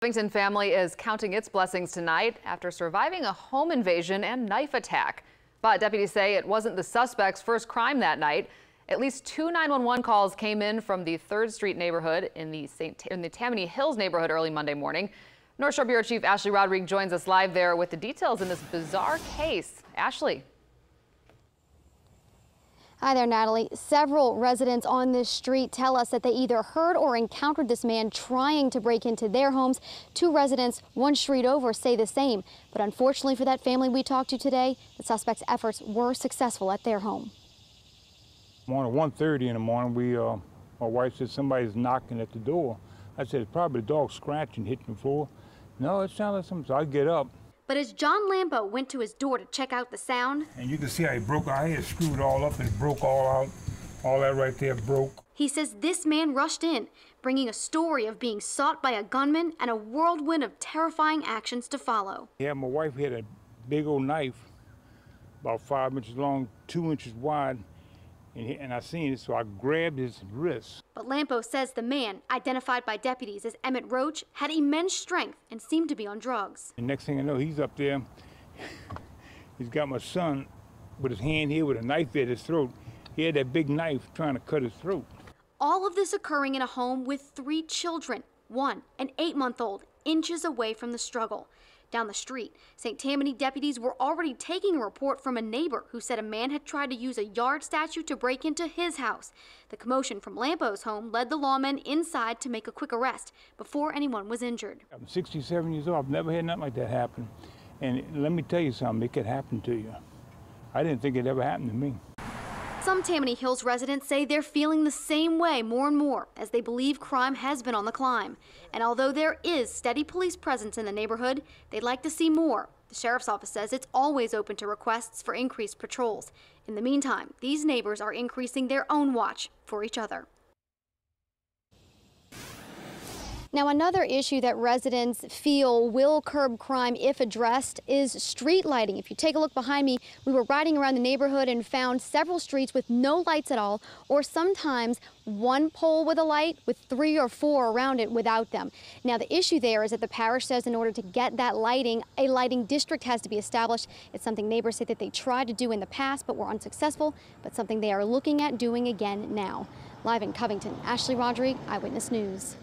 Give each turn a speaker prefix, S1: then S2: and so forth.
S1: Covington family is counting its blessings tonight after surviving a home invasion and knife attack. But deputies say it wasn't the suspect's first crime that night. At least 2 911 calls came in from the 3rd Street neighborhood in the Tammany Hills neighborhood early Monday morning. North Shore Bureau Chief Ashley Rodriguez joins us live there with the details in this bizarre case. Ashley.
S2: Hi there, Natalie. Several residents on this street tell us that they either heard or encountered this man trying to break into their homes. 2 residents one street over say the same. But unfortunately for that family we talked to today, the suspect's efforts were successful at their home.
S3: Morning, 1:30 in the morning, my wife said somebody's knocking at the door. I said, it's probably a dog scratching, hitting the floor. No, it sounded like something, so I get up.
S2: But as John Lambo went to his door to check out the sound,
S3: And you can see how he broke, I had screwed all up and it broke all out. All that right there broke.
S2: he says this man rushed in, bringing a story of being sought by a gunman and a whirlwind of terrifying actions to follow.
S3: Yeah, my wife had a big old knife, about 5 inches long, 2 inches wide, and I seen it, so I grabbed his wrist.
S2: But Lampo says the man, identified by deputies as Emmett Roach, had immense strength and seemed to be on drugs.
S3: The next thing I know, he's up there. He's got my son with his hand here with a knife at his throat. He had that big knife trying to cut his throat.
S2: All of this occurring in a home with 3 children, 1 an 8-month-old, inches away from the struggle. Down the street, St. Tammany deputies were already taking a report from a neighbor who said a man had tried to use a yard statue to break into his house. The commotion from Lampo's home led the lawmen inside to make a quick arrest before anyone was injured.
S3: I'm 67 years old. I've never had nothing like that happen. And let me tell you something, it could happen to you. I didn't think it ever happened to me.
S2: Some Tammany Hills residents say they're feeling the same way more and more as they believe crime has been on the climb. And although there is steady police presence in the neighborhood, they'd like to see more. The sheriff's office says it's always open to requests for increased patrols. In the meantime, these neighbors are increasing their own watch for each other. Now, another issue that residents feel will curb crime if addressed is street lighting. If you take a look behind me, we were riding around the neighborhood and found several streets with no lights at all, or sometimes one pole with a light with 3 or 4 around it without them. Now, the issue there is that the parish says in order to get that lighting, a lighting district has to be established. It's something neighbors say that they tried to do in the past but were unsuccessful, but something they are looking at doing again now. Live in Covington, Ashley Rodriguez, Eyewitness News.